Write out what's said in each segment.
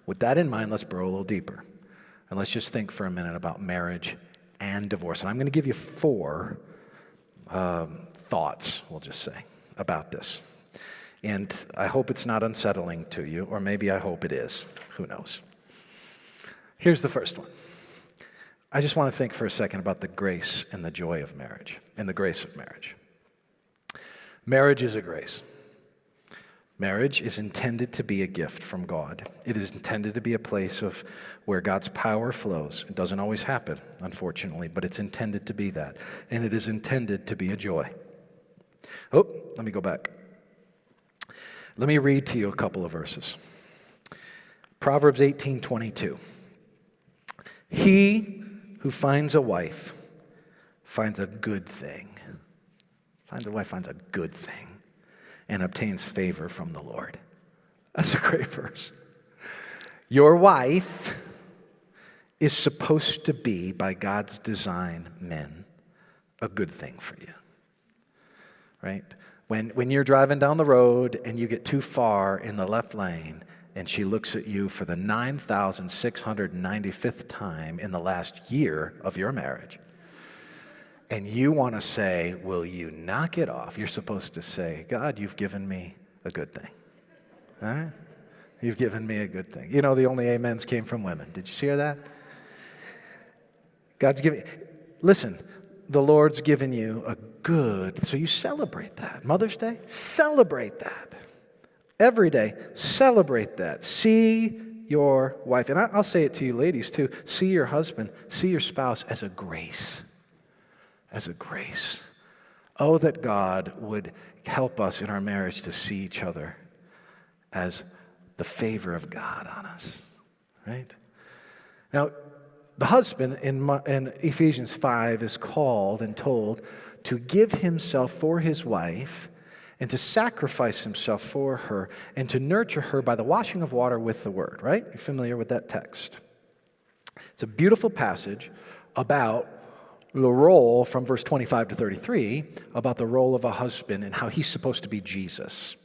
With that in mind, let's burrow a little deeper. And let's just think for a minute about marriage and divorce. And I'm going to give you 4 thoughts, we'll just say, about this. And I hope it's not unsettling to you, or maybe I hope it is. Who knows? Here's the first one. I just want to think for a second about the grace and the joy of marriage, and the grace of marriage. Marriage is a grace. Marriage is intended to be a gift from God. It is intended to be a place of where God's power flows. It doesn't always happen, unfortunately, but it's intended to be that. And it is intended to be a joy. Oh, let me go back. Let me read to you a couple of verses. Proverbs 18:22. He who finds a wife finds a good thing. Finds a wife finds a good thing and obtains favor from the Lord. That's a great verse. Your wife is supposed to be, by God's design, men, a good thing for you. Right? When you're driving down the road and you get too far in the left lane and she looks at you for the 9,695th time in the last year of your marriage, and you want to say, will you knock it off? You're supposed to say, God, you've given me a good thing. All right? You've given me a good thing. You know, the only amens came from women. Did you hear that? God's giving, listen, the Lord's given you a good, so you celebrate that. Mother's Day, celebrate that. Every day, celebrate that. See your wife, and I'll say it to you ladies too, see your husband, see your spouse as a grace. As a grace. Oh, that God would help us in our marriage to see each other as the favor of God on us, right? Now, the husband in Ephesians 5 is called and told to give himself for his wife and to sacrifice himself for her and to nurture her by the washing of water with the word, right? You're familiar with that text. It's a beautiful passage about the role from verse 25 to 33 about the role of a husband and how he's supposed to be Jesus.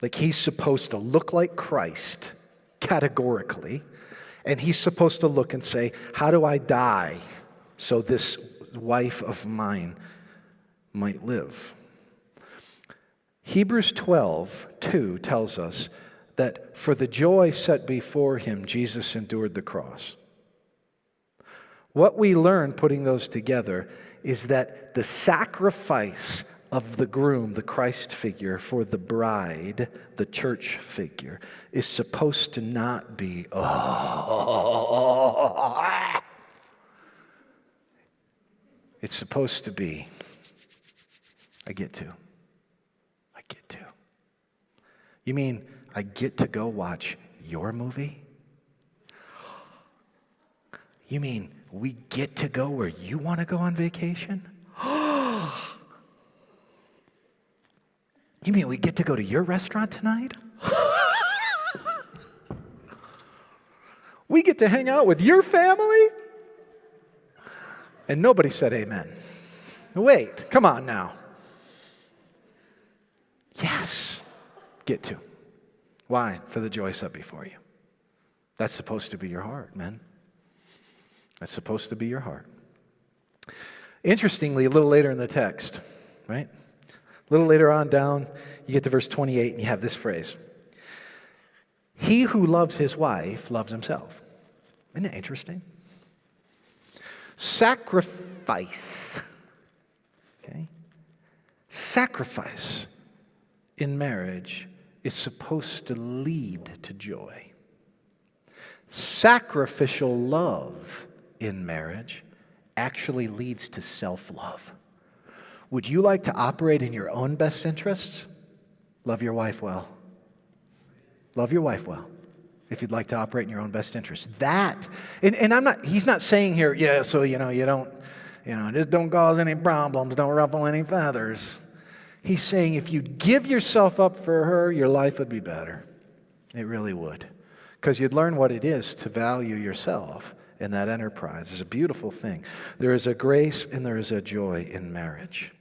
Like he's supposed to look like Christ categorically, and he's supposed to look and say, how do I die so this wife of mine might live? Hebrews 12:2 tells us that for the joy set before him, Jesus endured the cross. What we learn putting those together is that the sacrifice of the groom, the Christ figure, for the bride, the church figure, is supposed to not be, it's supposed to be, I get to. You mean I get to go watch your movie? You mean we get to go where you want to go on vacation? You mean we get to go to your restaurant tonight? We get to hang out with your family? And nobody said amen. Wait, come on now. Yes, get to. Why? For the joy set before you. That's supposed to be your heart, man. That's supposed to be your heart. Interestingly, a little later in the text, right? A little later on down, you get to verse 28 and you have this phrase. He who loves his wife loves himself. Isn't that interesting? Sacrifice. Okay? Sacrifice in marriage is supposed to lead to joy. Sacrificial love in marriage actually leads to self-love. Would you like to operate in your own best interests? Love your wife well. Love your wife well, if you'd like to operate in your own best interests. That, and he's not saying here, yeah, so, you don't, just don't cause any problems, don't ruffle any feathers. He's saying if you give yourself up for her, your life would be better. It really would. Because you'd learn what it is to value yourself in that enterprise. It's a beautiful thing. There is a grace and there is a joy in marriage.